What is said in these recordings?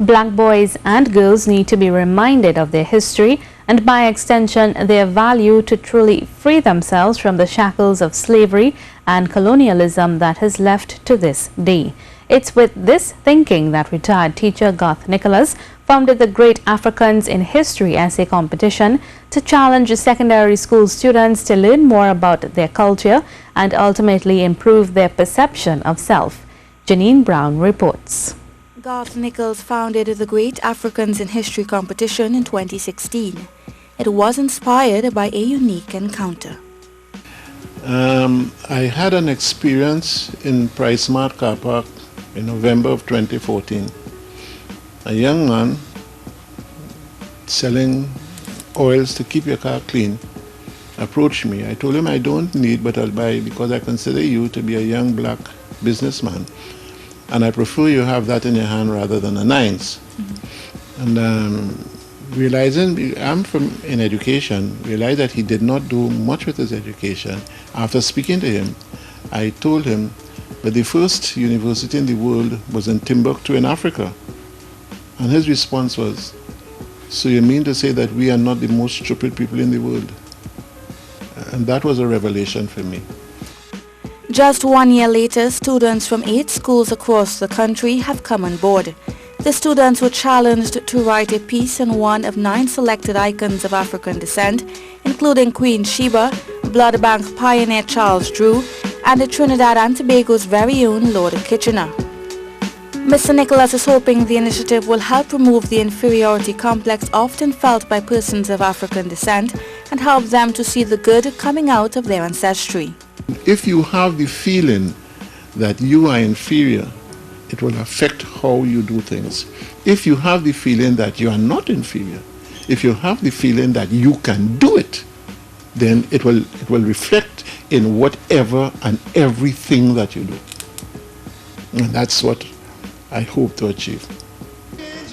Black boys and girls need to be reminded of their history and by extension their value to truly free themselves from the shackles of slavery and colonialism that has left to this day. It's with this thinking that retired teacher Garth Nicholas founded the Great Africans in History essay competition to challenge secondary school students to learn more about their culture and ultimately improve their perception of self. Janine Brown reports. Garth Nicholas founded the Great Africans in History competition in 2016. It was inspired by a unique encounter. I had an experience in Price Mart car park in November of 2014. A young man selling oils to keep your car clean approached me. I told him I don't need, but I'll buy because I consider you to be a young black businessman. And I prefer you have that in your hand rather than a nines. And realizing I'm in education, realized that he did not do much with his education. After speaking to him, I told him that the first university in the world was in Timbuktu in Africa. And his response was, "So you mean to say that we are not the most stupid people in the world?" And that was a revelation for me. Just 1 year later, students from 8 schools across the country have come on board. The students were challenged to write a piece on one of 9 selected icons of African descent, including Queen Sheba, Blood Bank pioneer Charles Drew, and Trinidad and Tobago's very own Lord Kitchener. Mr. Nicholas is hoping the initiative will help remove the inferiority complex often felt by persons of African descent and help them to see the good coming out of their ancestry. If you have the feeling that you are inferior, it will affect how you do things. If you have the feeling that you are not inferior, if you have the feeling that you can do it, then it will reflect in whatever and everything that you do. And that's what I hope to achieve.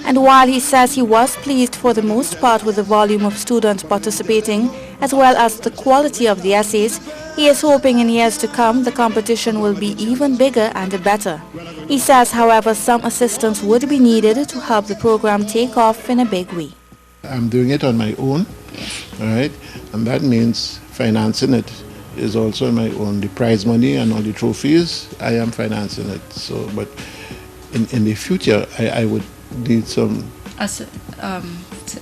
And while he says he was pleased for the most part with the volume of students participating, as well as the quality of the essays, he is hoping in years to come the competition will be even bigger and better. He says, however, some assistance would be needed to help the program take off in a big way. I'm doing it on my own, all right? And that means financing it is also on my own. The prize money and all the trophies, I am financing it. So, but in the future, I would need some.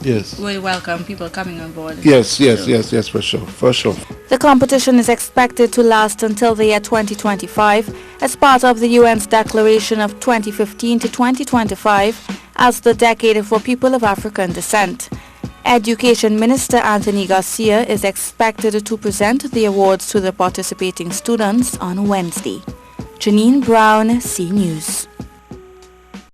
Yes. We welcome people coming on board. Yes, for sure. The competition is expected to last until the year 2025 as part of the UN's declaration of 2015 to 2025 as the decade for people of African descent. Education Minister Anthony Garcia is expected to present the awards to the participating students on Wednesday. Janine Brown, C News.